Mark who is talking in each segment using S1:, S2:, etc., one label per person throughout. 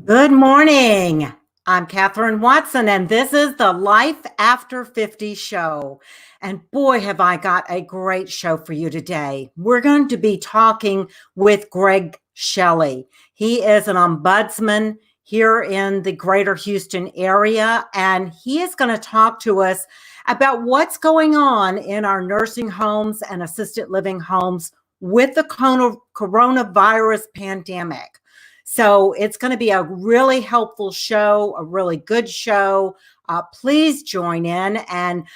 S1: Good morning. I'm Katherine Watson, and this is the Life After 50 show. And boy, have I got a great show for you today. We're going to be talking with Greg Shelley. He is an ombudsman here in the greater Houston area, and he is going to talk to us about what's going on in our nursing homes and assisted living homes with the coronavirus pandemic. So it's going to be a really helpful show, a really good show. Please join in and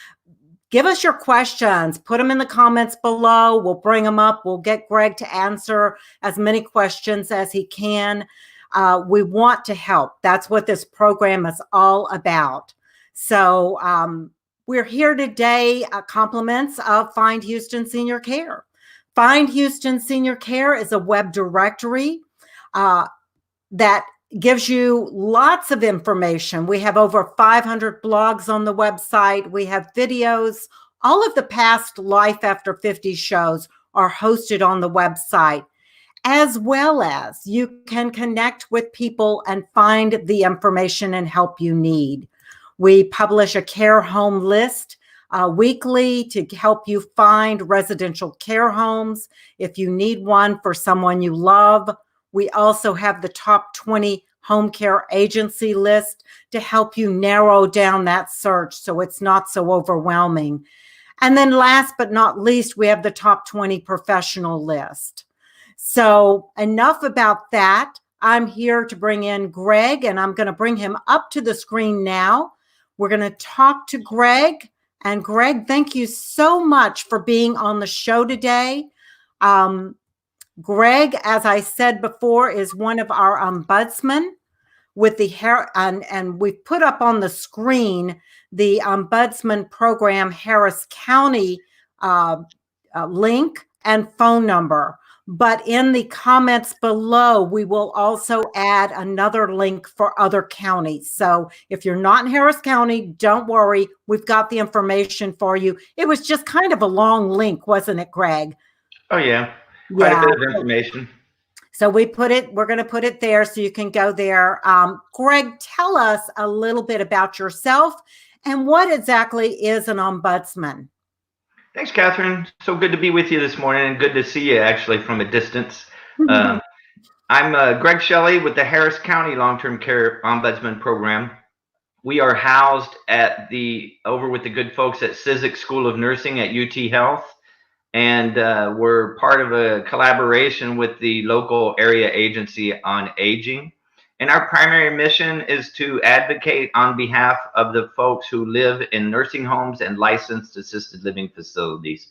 S1: give us your questions. Put them in the comments below. We'll bring them up. We'll get Greg to answer as many questions as he can. We want to help. That's what this program is all about. So we're here today, compliments of Find Houston Senior Care. Find Houston Senior Care is a web directory that gives you lots of information. We have over 500 blogs on the website. We have videos. All of the past Life After 50 shows are hosted on the website, as well as you can connect with people and find the information and help you need. We publish a care home list weekly to help you find residential care homes if you need one for someone you love. We also have the top 20 home care agency list to help you narrow down that search so it's not so overwhelming. And then last but not least, we have the top 20 professional list. So enough about that. I'm here to bring in Greg, and I'm going to bring him up to the screen now. We're going to talk to Greg. And Greg, thank you so much for being on the show today. Greg, as I said before, is one of our ombudsmen with the and we've put up on the screen the ombudsman program Harris County link and phone number. But in the comments below, we will also add another link for other counties. So if you're not in Harris County, don't worry. We've got the information for you. It was just kind of a long link, wasn't it, Greg?
S2: Oh, yeah. Quite a bit of information.
S1: So we're going to put it there so you can go there. Greg, tell us a little bit about yourself and what exactly is an ombudsman?
S2: Thanks, Catherine. So good to be with you this morning, and good to see you actually from a distance. I'm Greg Shelley with the Harris County Long-Term Care Ombudsman Program. We are housed over with the good folks at Cizik School of Nursing at UT Health. And we're part of a collaboration with the local area agency on aging. And our primary mission is to advocate on behalf of the folks who live in nursing homes and licensed assisted living facilities.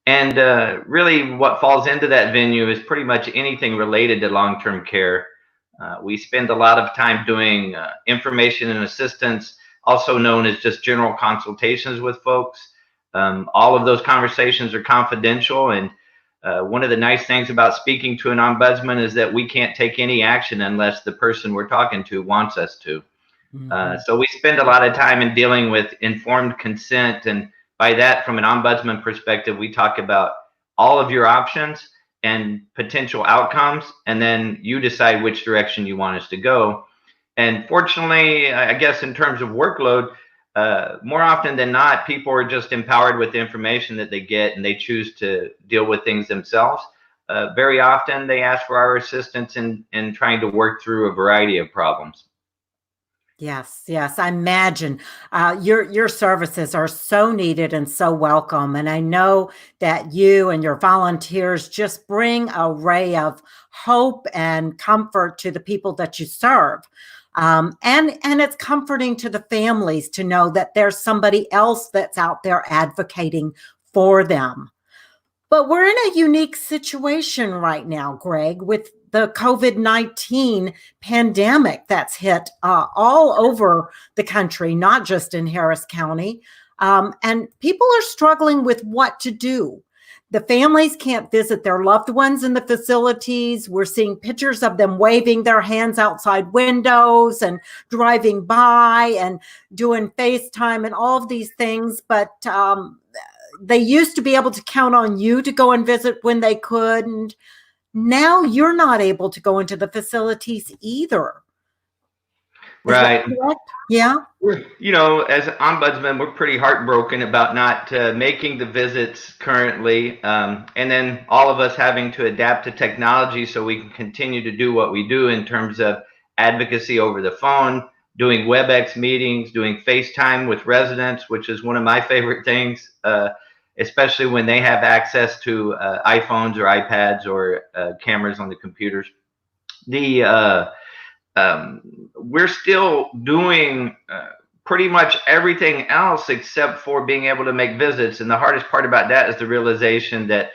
S2: And really what falls into that venue is pretty much anything related to long-term care. We spend a lot of time doing information and assistance, also known as just general consultations with folks. All of those conversations are confidential, and one of the nice things about speaking to an ombudsman is that we can't take any action unless the person we're talking to wants us to. So we spend a lot of time in dealing with informed consent, and by that, from an ombudsman perspective, we talk about all of your options and potential outcomes, and then you decide which direction you want us to go. And fortunately, I guess in terms of workload, more often than not, people are just empowered with the information that they get, and they choose to deal with things themselves. Very often they ask for our assistance in trying to work through a variety of problems.
S1: Yes, I imagine your services are so needed and so welcome. And I know that you and your volunteers just bring a ray of hope and comfort to the people that you serve. And it's comforting to the families to know that there's somebody else that's out there advocating for them. But we're in a unique situation right now, Greg, with the COVID-19 pandemic that's hit all over the country, not just in Harris County. And people are struggling with what to do. The families can't visit their loved ones in the facilities. We're seeing pictures of them waving their hands outside windows and driving by and doing FaceTime and all of these things. But they used to be able to count on you to go and visit when they could. And now you're not able to go into the facilities either. Is that
S2: Right.
S1: correct? Yeah.
S2: You know, as ombudsman, we're pretty heartbroken about not making the visits currently, and then all of us having to adapt to technology so we can continue to do what we do in terms of advocacy over the phone, doing WebEx meetings, doing FaceTime with residents, which is one of my favorite things, especially when they have access to iPhones or iPads or cameras on the computers. The we're still doing pretty much everything else except for being able to make visits. And the hardest part about that is the realization that,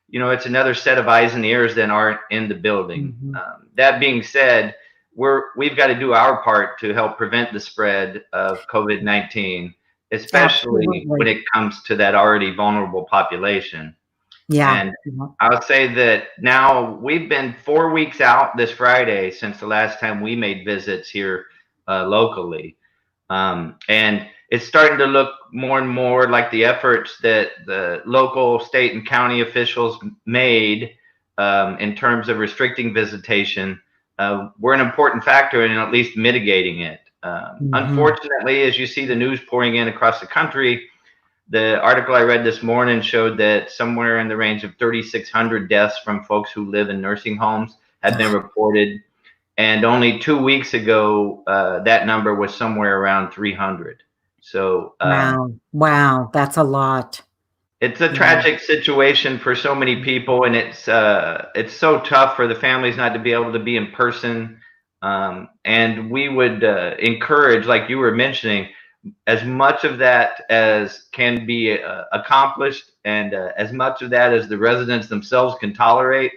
S2: you know, it's another set of eyes and ears that aren't in the building.
S1: Mm-hmm.
S2: That being said, we've got to do our part to help prevent the spread of COVID-19, especially
S1: Absolutely.
S2: when it comes to that already vulnerable population.
S1: Yeah.
S2: And I'll say that now we've been 4 weeks out this Friday since the last time we made visits here locally. And it's starting to look more and more like the efforts that the local, state, and county officials made in terms of restricting visitation were an important factor in at least mitigating it. Unfortunately, as you see the news pouring in across the country, the article I read this morning showed that somewhere in the range of 3,600 deaths from folks who live in nursing homes had been reported. And only 2 weeks ago, that number was somewhere around 300. So
S1: wow, that's a lot.
S2: It's a tragic situation for so many people, and it's so tough for the families not to be able to be in person. And we would encourage, like you were mentioning, as much of that as can be accomplished, and as much of that as the residents themselves can tolerate.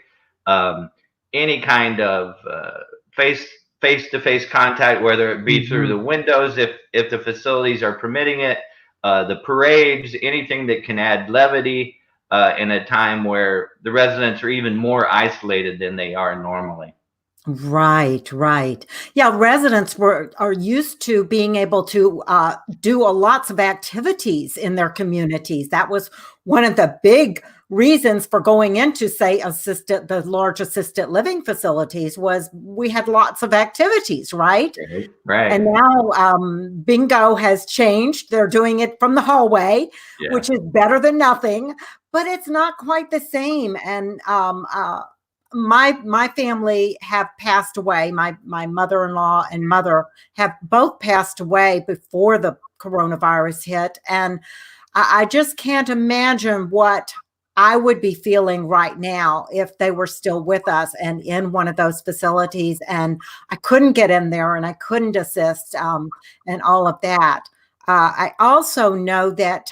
S2: Any kind of face-to-face contact, whether it be through the windows, if the facilities are permitting it, the parades, anything that can add levity in a time where the residents are even more isolated than they are normally.
S1: Right, right. Yeah, residents are used to being able to do lots of activities in their communities. That was one of the big reasons for going into, say, the large assisted living facilities was we had lots of activities, right?
S2: Right.
S1: And now bingo has changed. They're doing it from the hallway, which is better than nothing, but it's not quite the same. And my family have passed away. My mother-in-law and mother have both passed away before the coronavirus hit. And I just can't imagine what I would be feeling right now if they were still with us and in one of those facilities and I couldn't get in there and I couldn't assist and all of that. I also know that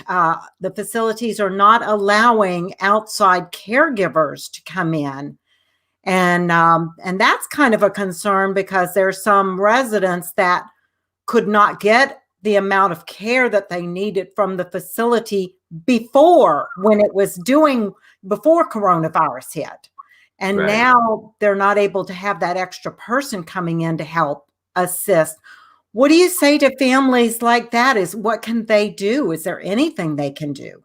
S1: the facilities are not allowing outside caregivers to come in. And that's kind of a concern because there's some residents that could not get the amount of care that they needed from the facility before coronavirus hit. And now they're not able to have that extra person coming in to help assist. What do you say to families like that? What can they do? Is there anything they can do?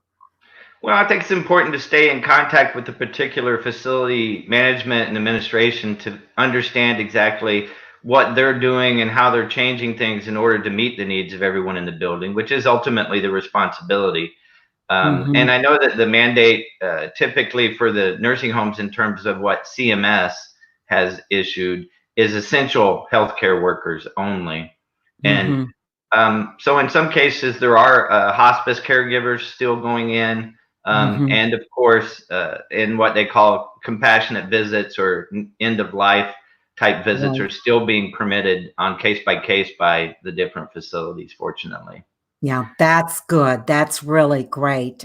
S2: Well, I think it's important to stay in contact with the particular facility management and administration to understand exactly what they're doing and how they're changing things in order to meet the needs of everyone in the building, which is ultimately the responsibility. And I know that the mandate typically for the nursing homes in terms of what CMS has issued is essential healthcare workers only. And so in some cases, there are hospice caregivers still going in. And of course, in what they call compassionate visits or end of life type visits are still being permitted on case by the different facilities, fortunately.
S1: Yeah, that's good. That's really great.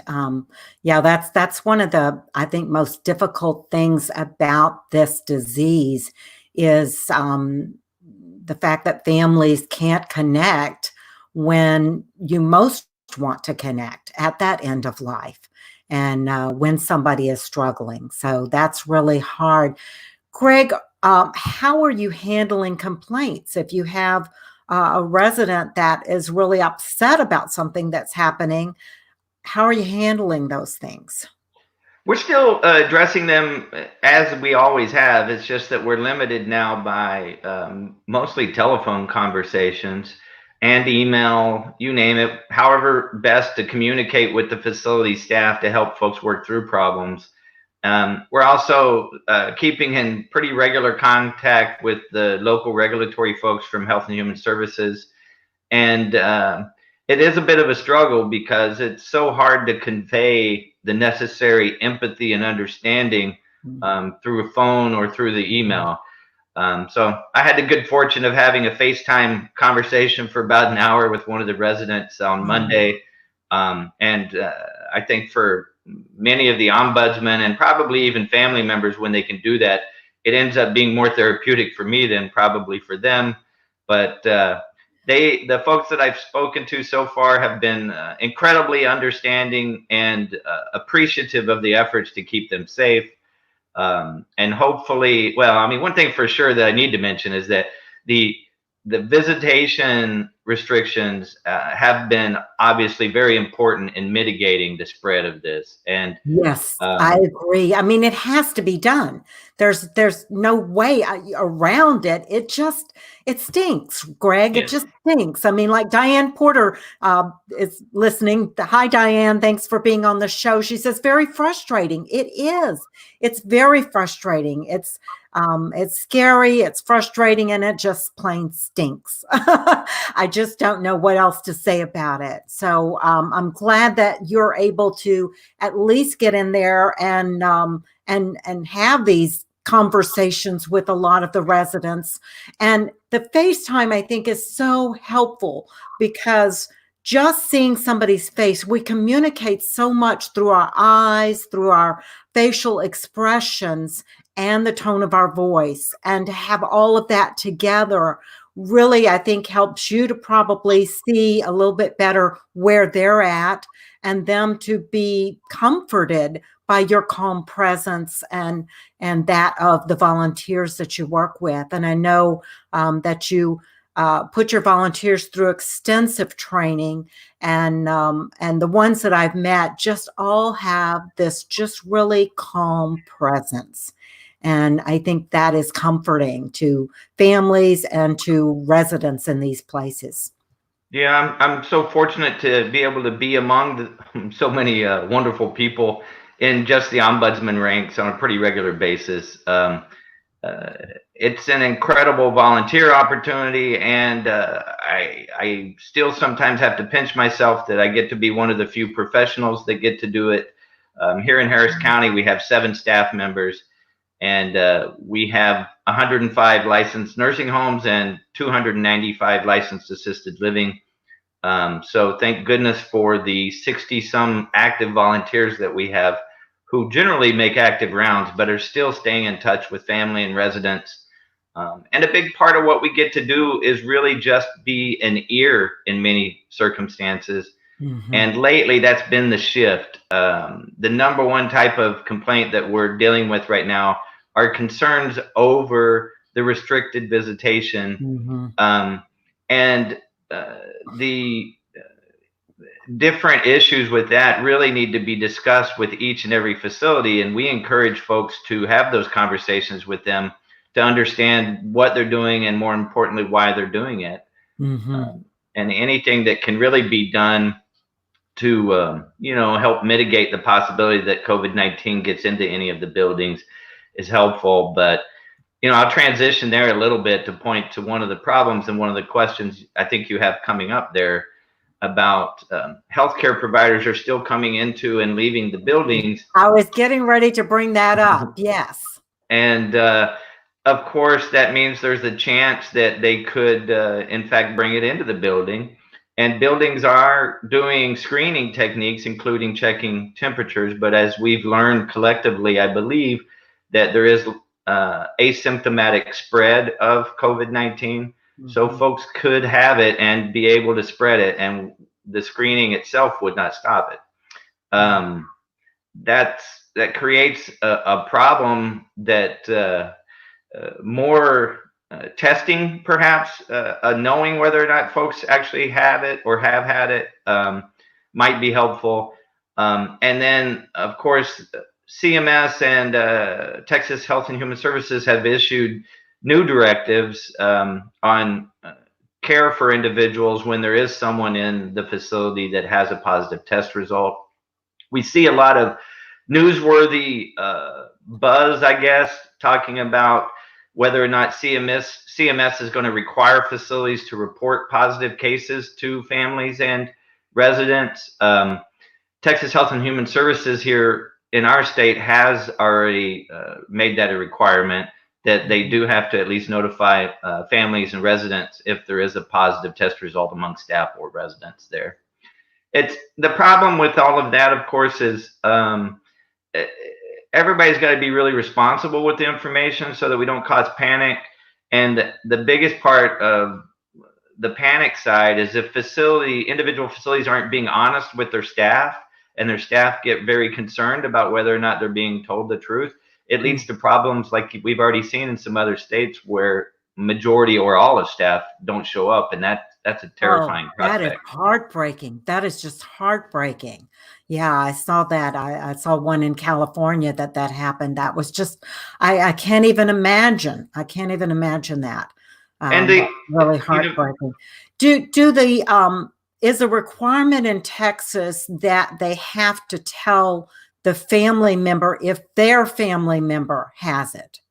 S1: Yeah, that's one of the, I think, most difficult things about this disease is the fact that families can't connect when you most want to connect at that end of life and when somebody is struggling. So that's really hard. Greg, how are you handling complaints if you have a resident that is really upset about something that's happening? How are you handling those things?
S2: We're still addressing them as we always have. It's just that we're limited now by mostly telephone conversations and email, you name it, however best to communicate with the facility staff to help folks work through problems. We're also keeping in pretty regular contact with the local regulatory folks from Health and Human Services. And it is a bit of a struggle because it's so hard to convey the necessary empathy and understanding through a phone or through the email. So I had the good fortune of having a FaceTime conversation for about an hour with one of the residents on Monday. And I think for many of the ombudsmen and probably even family members, when they can do that, it ends up being more therapeutic for me than probably for them. But the folks that I've spoken to so far have been incredibly understanding and appreciative of the efforts to keep them safe. And hopefully, well, I mean, one thing for sure that I need to mention is that the visitation restrictions have been obviously very important in mitigating the spread of this. And
S1: yes, I agree. I mean, it has to be done. There's no way around it. It stinks, Greg. It just stinks. I mean, like Diane Porter is listening. Hi, Diane. Thanks for being on the show. She says, very frustrating. It is. It's very frustrating. It's scary, it's frustrating, and it just plain stinks. I just don't know what else to say about it. So I'm glad that you're able to at least get in there and have these conversations with a lot of the residents. And the FaceTime, I think, is so helpful because just seeing somebody's face, we communicate so much through our eyes, through our facial expressions, and the tone of our voice. And to have all of that together really, I think, helps you to probably see a little bit better where they're at and them to be comforted by your calm presence and that of the volunteers that you work with. And I know that you put your volunteers through extensive training, and the ones that I've met just all have this just really calm presence. And I think that is comforting to families and to residents in these places.
S2: Yeah, I'm so fortunate to be able to be among so many wonderful people in just the ombudsman ranks on a pretty regular basis. It's an incredible volunteer opportunity, and I still sometimes have to pinch myself that I get to be one of the few professionals that get to do it. Here in Harris County, we have 7 staff members, and we have 105 licensed nursing homes and 295 licensed assisted living. So thank goodness for the 60-some active volunteers that we have, who generally make active rounds, but are still staying in touch with family and residents. And a big part of what we get to do is really just be an ear in many circumstances. Mm-hmm. And lately, that's been the shift. The number one type of complaint that we're dealing with right now are concerns over the restricted visitation. Mm-hmm. And the different issues with that really need to be discussed with each and every facility. And we encourage folks to have those conversations with them to understand what they're doing and, more importantly, why they're doing it. Mm-hmm. And anything that can really be done to, help mitigate the possibility that COVID-19 gets into any of the buildings is helpful. But, I'll transition there a little bit to point to one of the problems and one of the questions I think you have coming up there about healthcare providers are still coming into and leaving the buildings.
S1: I was getting ready to bring that up. Yes.
S2: And of course, that means there's a chance that they could, in fact, bring it into the building. And buildings are doing screening techniques, including checking temperatures. But as we've learned collectively, I believe that there is asymptomatic spread of COVID-19. Mm-hmm. So folks could have it and be able to spread it, and the screening itself would not stop it. That creates a problem that more testing, perhaps, knowing whether or not folks actually have it or have had it might be helpful. And then, of course, CMS and Texas Health and Human Services have issued new directives on care for individuals when there is someone in the facility that has a positive test result. We see a lot of newsworthy buzz, I guess, talking about whether or not CMS is going to require facilities to report positive cases to families and residents. Texas Health and Human Services here in our state has already made that a requirement, that they do have to at least notify families and residents if there is a positive test result among staff or residents there. It's the problem with all of that, of course, is everybody's got to be really responsible with the information so that we don't cause panic. And the biggest part of the panic side is if individual facilities aren't being honest with their staff, and their staff get very concerned about whether or not they're being told the truth, it leads to problems like we've already seen in some other states where majority or all of staff don't show up, and that's a terrifying prospect.
S1: That is heartbreaking. That is just heartbreaking. Yeah, I saw that. I saw one in California that happened. That was just, I can't even imagine. I can't even imagine that.
S2: And
S1: really heartbreaking. Is a requirement in Texas that they have to tell the family member if their family member has it?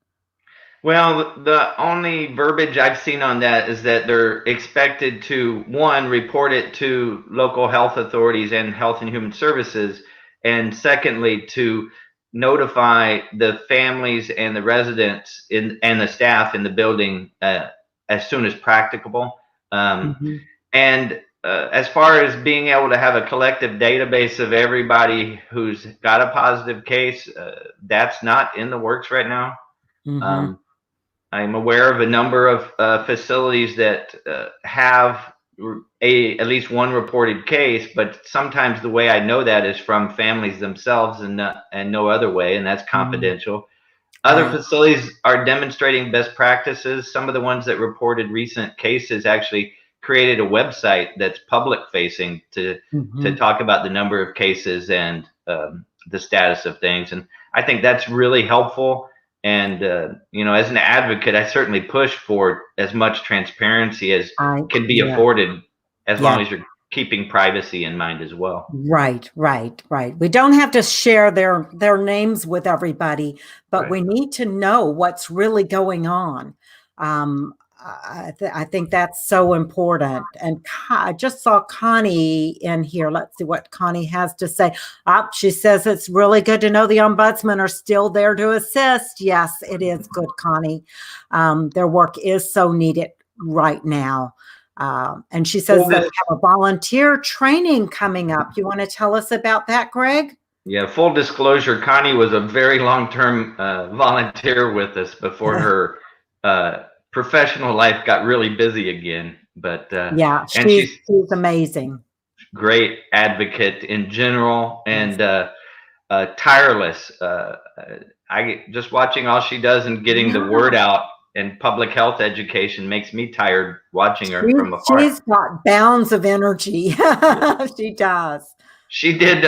S2: Well, the only verbiage I've seen on that is that they're expected to, one, report it to local health authorities and Health and Human Services, and secondly, to notify the families and the residents and the staff in the building as soon as practicable. And as far as being able to have a collective database of everybody who's got a positive case, that's not in the works right now. I'm aware of a number of facilities that have at least one reported case, but sometimes the way I know that is from families themselves and no other way, and that's confidential. Other facilities are demonstrating best practices. Some of the ones that reported recent cases actually created a website that's public facing to talk about the number of cases and the status of things. And I think that's really helpful. And, as an advocate, I certainly push for as much transparency as can be afforded, as long as you're keeping privacy in mind as well.
S1: Right. We don't have to share their names with everybody, but we need to know what's really going on. I think that's so important. And I just saw Connie in here. Let's see what Connie has to say. She says it's really good to know the ombudsman are still there to assist. Yes, it is good, Connie. Their work is so needed right now. And she says they have a volunteer training coming up. You want to tell us about that, Greg?
S2: Yeah, full disclosure, Connie was a very long-term volunteer with us before her professional life got really busy again. But she's
S1: amazing.
S2: Great advocate in general and tireless. I just watching all she does and getting the word out and public health education makes me tired watching her from afar.
S1: She's got bounds of energy. She does.
S2: She did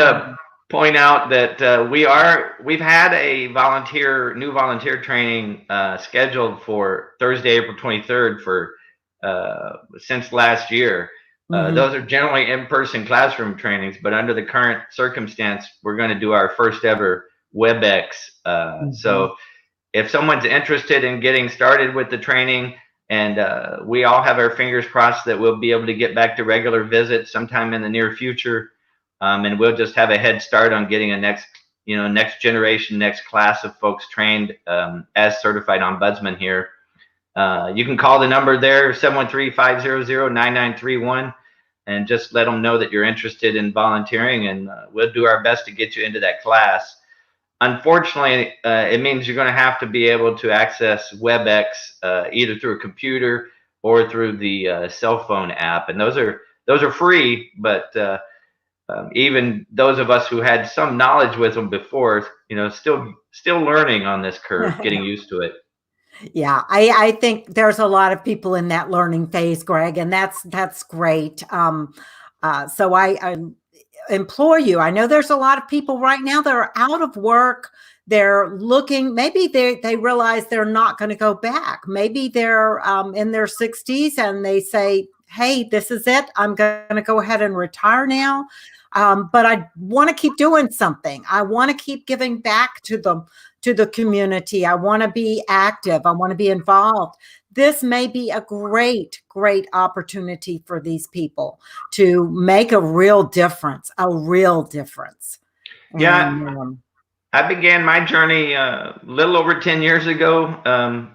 S2: point out that we've had a new volunteer training scheduled for Thursday, April 23rd for since last year. Those are generally in-person classroom trainings, but under the current circumstance, we're going to do our first ever WebEx. So if someone's interested in getting started with the training, and we all have our fingers crossed that we'll be able to get back to regular visits sometime in the near future. And we'll just have a head start on getting a next generation, next class of folks trained as certified ombudsman here. You can call the number there, 713-500-9931, and just let them know that you're interested in volunteering, and we'll do our best to get you into that class. Unfortunately, it means you're going to have to be able to access WebEx either through a computer or through the cell phone app, and those are free, but even those of us who had some knowledge with them before, still learning on this curve, getting used to it.
S1: Yeah, I think there's a lot of people in that learning phase, Greg, and that's great. So implore you. I know there's a lot of people right now that are out of work. They're looking, maybe they realize they're not going to go back. Maybe they're in their 60s and they say, hey, this is it. I'm going to go ahead and retire now. But I want to keep doing something. I want to keep giving back to the community. I want to be active. I want to be involved. This may be a great opportunity for these people to make a real difference,
S2: Yeah,
S1: And,
S2: I began my journey a little over 10 years ago,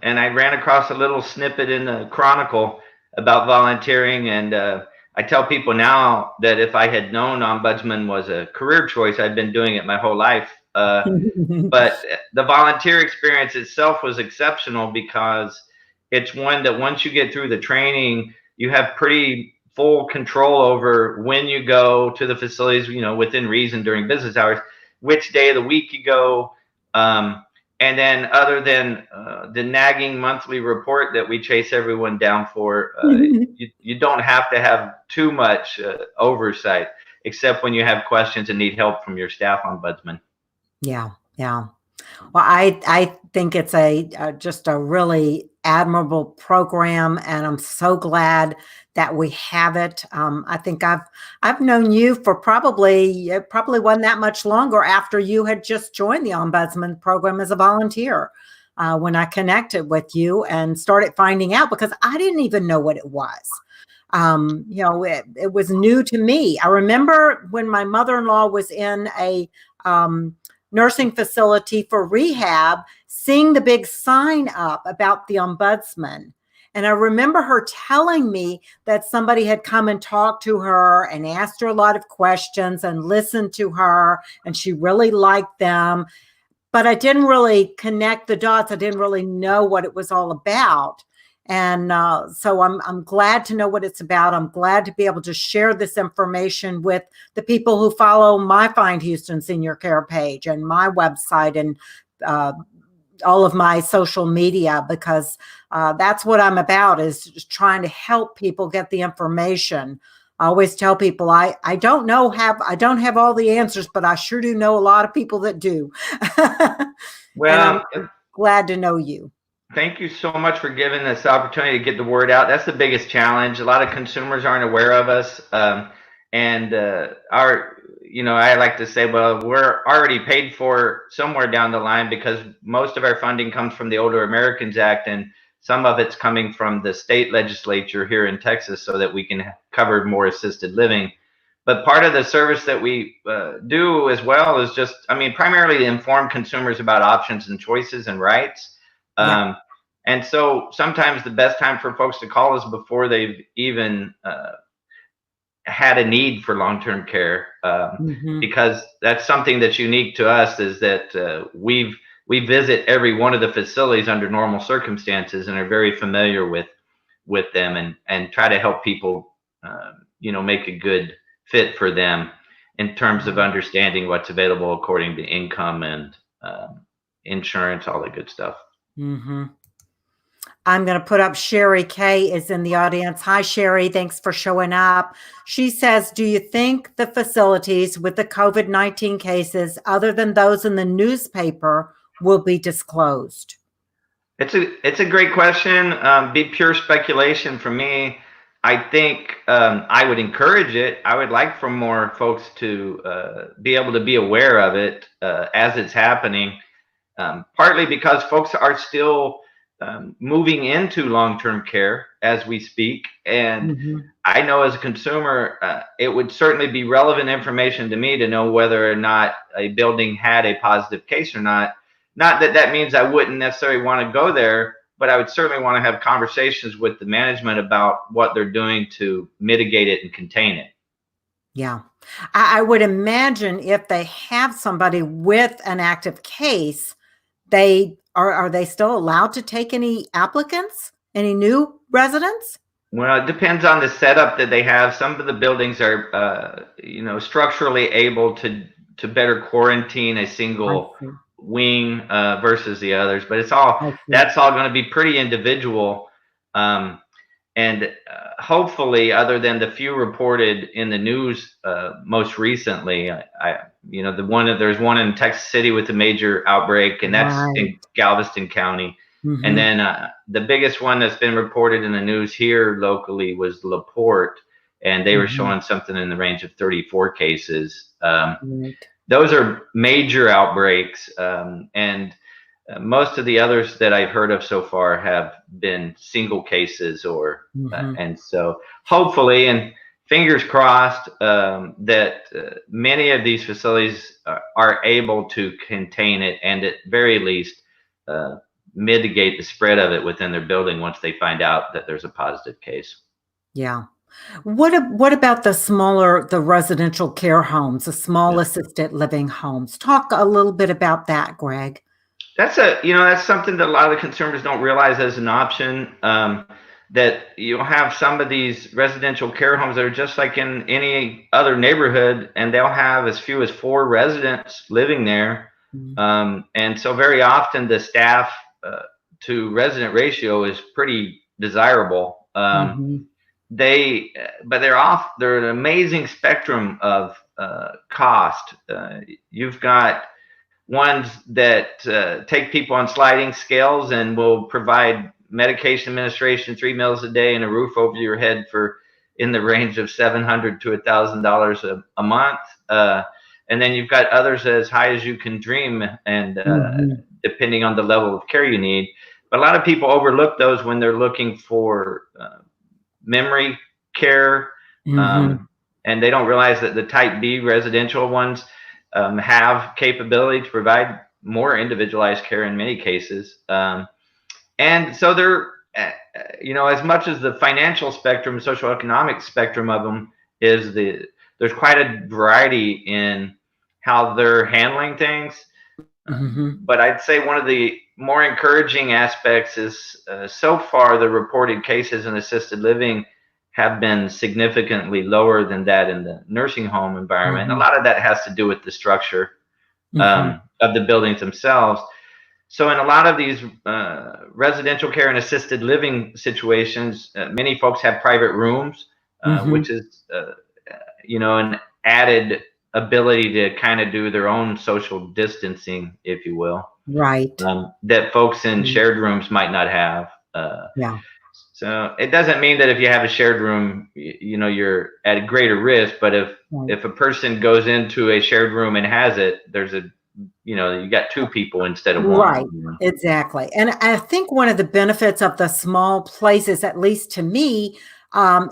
S2: and I ran across a little snippet in the Chronicle about volunteering. And I tell people now that if I had known Ombudsman was a career choice, I'd been doing it my whole life. But the volunteer experience itself was exceptional because it's one that once you get through the training, you have pretty full control over when you go to the facilities, within reason during business hours, which day of the week you go. And then other than the nagging monthly report that we chase everyone down for, you don't have to have too much oversight, except when you have questions and need help from your staff ombudsman.
S1: Yeah. Well, I think it's just a really admirable program, and I'm so glad that we have it. I think I've known you for probably wasn't that much longer after you had just joined the Ombudsman program as a volunteer. When I connected with you and started finding out, because I didn't even know what it was. It was new to me. I remember when my mother-in-law was in a nursing facility for rehab, seeing the big sign up about the ombudsman. And I remember her telling me that somebody had come and talked to her and asked her a lot of questions and listened to her, and she really liked them. But I didn't really connect the dots. I didn't really know what it was all about. And so I'm glad to know what it's about. I'm glad to be able to share this information with the people who follow my Find Houston Senior Care page and my website and all of my social media, because that's what I'm about, is just trying to help people get the information. I always tell people I don't have all the answers, but I sure do know a lot of people that do.
S2: Well,
S1: and I'm glad to know you.
S2: Thank you so much for giving us the opportunity to get the word out. That's the biggest challenge. A lot of consumers aren't aware of us. I like to say, well, we're already paid for somewhere down the line, because most of our funding comes from the Older Americans Act, and some of it's coming from the state legislature here in Texas so that we can cover more assisted living. But part of the service that we do as well is just, primarily to inform consumers about options and choices and rights.
S1: Yeah.
S2: And so sometimes the best time for folks to call is before they've even had a need for long-term care, because that's something that's unique to us, is that we visit every one of the facilities under normal circumstances and are very familiar with them, and try to help people make a good fit for them in terms of understanding what's available according to income and insurance, all the good stuff.
S1: I'm going to put up Sherry K is in the audience. Hi, Sherry. Thanks for showing up. She says, do you think the facilities with the COVID-19 cases, other than those in the newspaper, will be disclosed?
S2: It's a great question. Be pure speculation for me. I think I would encourage it. I would like for more folks to be able to be aware of it as it's happening, partly because folks are still moving into long-term care as we speak. And I know as a consumer, it would certainly be relevant information to me to know whether or not a building had a positive case or not. Not that that means I wouldn't necessarily want to go there, but I would certainly want to have conversations with the management about what they're doing to mitigate it and contain it.
S1: Yeah. I would imagine if they have somebody with an active case, are they still allowed to take any applicants, any new residents?
S2: Well, it depends on the setup that they have. Some of the buildings are, structurally able to better quarantine a single wing versus the others, but that's all going to be pretty individual. and hopefully, other than the few reported in the news most recently, there's one in Texas City with a major outbreak, and that's
S1: Right.
S2: in Galveston County. And
S1: Mm-hmm.
S2: then the biggest one that's been reported in the news here locally was LaPorte, and they were
S1: Mm-hmm.
S2: showing something in the range of 34 cases.
S1: Right.
S2: Those are major outbreaks, and most of the others that I've heard of so far have been single cases,
S1: Mm-hmm.
S2: and so hopefully, and fingers crossed, that many of these facilities are able to contain it, and at very least uh, mitigate the spread of it within their building once they find out that there's a positive case.
S1: Yeah. What about the residential care homes, the small
S2: Yeah.
S1: assisted living homes? Talk a little bit about that, Greg.
S2: That's something that a lot of the consumers don't realize as an option. That you'll have some of these residential care homes that are just like in any other neighborhood, and they'll have as few as 4 residents living there.
S1: Mm-hmm.
S2: And so very often the staff to resident ratio is pretty desirable.
S1: Mm-hmm.
S2: But they're an amazing spectrum of cost. You've got ones that take people on sliding scales and will provide medication administration, 3 meals a day, and a roof over your head for in the range of $700 to $1,000 a month. And then you've got others as high as you can dream, and
S1: Mm-hmm.
S2: depending on the level of care you need. But a lot of people overlook those when they're looking for memory care,
S1: Mm-hmm.
S2: and they don't realize that the type B residential ones have capability to provide more individualized care in many cases. And so they're, as much as the financial spectrum, socioeconomic spectrum of them there's quite a variety in how they're handling things.
S1: Mm-hmm.
S2: But I'd say one of the more encouraging aspects is so far the reported cases in assisted living have been significantly lower than that in the nursing home environment. And a
S1: Mm-hmm.
S2: lot of that has to do with the structure
S1: Mm-hmm.
S2: of the buildings themselves. So in a lot of these residential care and assisted living situations, many folks have private rooms,
S1: Mm-hmm.
S2: which is, an added ability to kind of do their own social distancing, if you will,
S1: Right.
S2: that folks in
S1: Mm.
S2: shared rooms might not have.
S1: Yeah.
S2: So it doesn't mean that if you have a shared room, you're at a greater risk. But
S1: Right.
S2: if a person goes into a shared room and has it, you got 2 people instead of 1.
S1: Right, exactly. And I think one of the benefits of the small places, at least to me,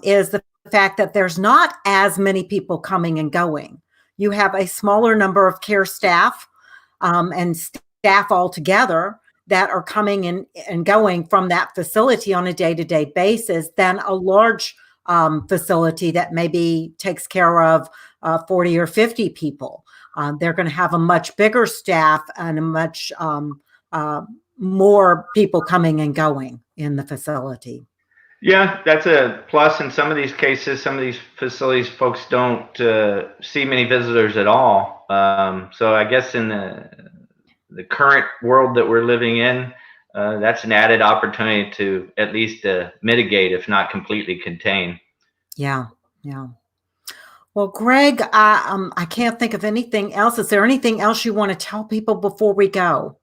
S1: is the fact that there's not as many people coming and going. You have a smaller number of care staff and staff altogether that are coming in and going from that facility on a day-to-day basis than a large facility that maybe takes care of 40 or 50 people. They're going to have a much bigger staff and a much more people coming and going in the facility.
S2: Yeah, that's a plus in some of these cases. Some of these facilities, folks don't see many visitors at all. So I guess in the current world that we're living in, that's an added opportunity to at least mitigate, if not completely contain.
S1: Yeah, yeah. Well, Greg, I can't think of anything else. Is there anything else you want to tell people before we go?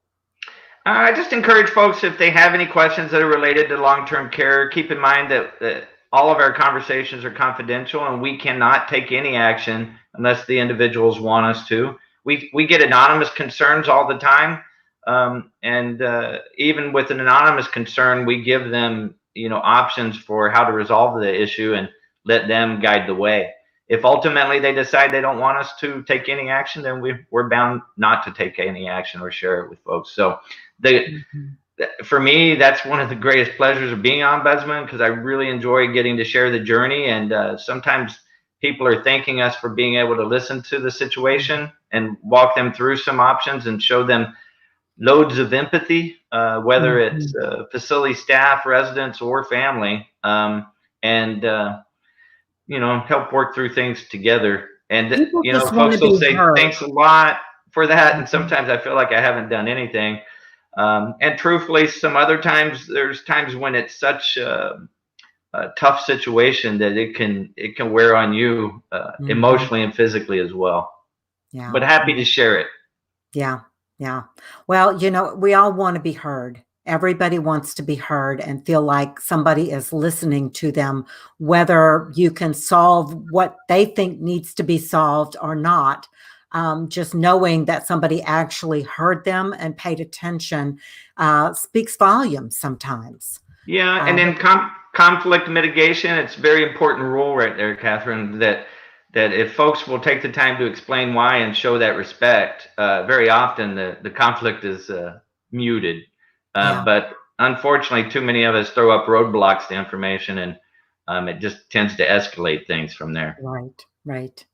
S2: I just encourage folks, if they have any questions that are related to long-term care, keep in mind that all of our conversations are confidential, and we cannot take any action unless the individuals want us to. We get anonymous concerns all the time, and even with an anonymous concern, we give them options for how to resolve the issue and let them guide the way. If ultimately they decide they don't want us to take any action, then we're bound not to take any action or share it with folks. So
S1: Mhm.
S2: for me, that's one of the greatest pleasures of being ombudsman, because I really enjoy getting to share the journey. And sometimes people are thanking us for being able to listen to the situation and walk them through some options and show them loads of empathy, whether it's
S1: Mhm.
S2: facility staff, residents, or family, and help work through things together. And
S1: People just want to
S2: folks will
S1: be
S2: say
S1: heard.
S2: thanks a lot for that, and
S1: Mhm.
S2: sometimes I feel like I haven't done anything. And truthfully, some other times there's times when it's such tough situation that it can wear on you emotionally and physically as well.
S1: Yeah.
S2: But happy to share it.
S1: Yeah. Yeah. Well, we all want to be heard. Everybody wants to be heard and feel like somebody is listening to them, whether you can solve what they think needs to be solved or not. Just knowing that somebody actually heard them and paid attention speaks volumes sometimes.
S2: Yeah, and then conflict mitigation, it's a very important rule right there, Catherine, that if folks will take the time to explain why and show that respect, very often the conflict is muted. But unfortunately, too many of us throw up roadblocks to information, and it just tends to escalate things from there.
S1: Right, right.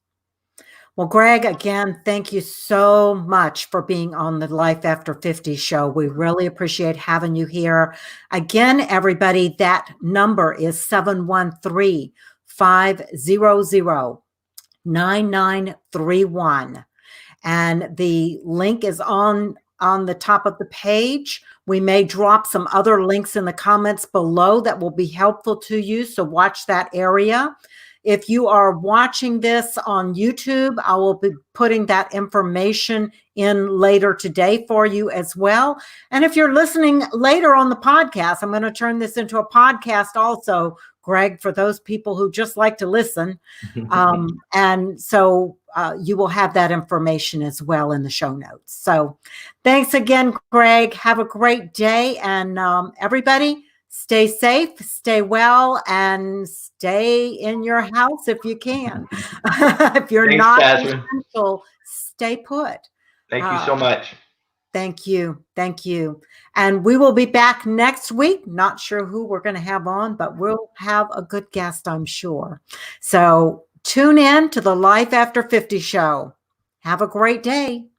S1: Well, Greg, again, thank you so much for being on the Life After 50 show. We really appreciate having you here. Again, everybody, that number is 713-500-9931. And the link is on the top of the page. We may drop some other links in the comments below that will be helpful to you, so watch that area. If you are watching this on YouTube, I will be putting that information in later today for you as well. And if you're listening later on the podcast, I'm going to turn this into a podcast also, Greg, for those people who just like to listen. And so you will have that information as well in the show notes. So thanks again, Greg. Have a great day. And everybody, stay safe, stay well, and stay in your house if you can. If you're not essential, stay put.
S2: Thank you so much.
S1: Thank you. Thank you. And we will be back next week. Not sure who we're going to have on, but we'll have a good guest, I'm sure. So tune in to the Life After 50 show. Have a great day.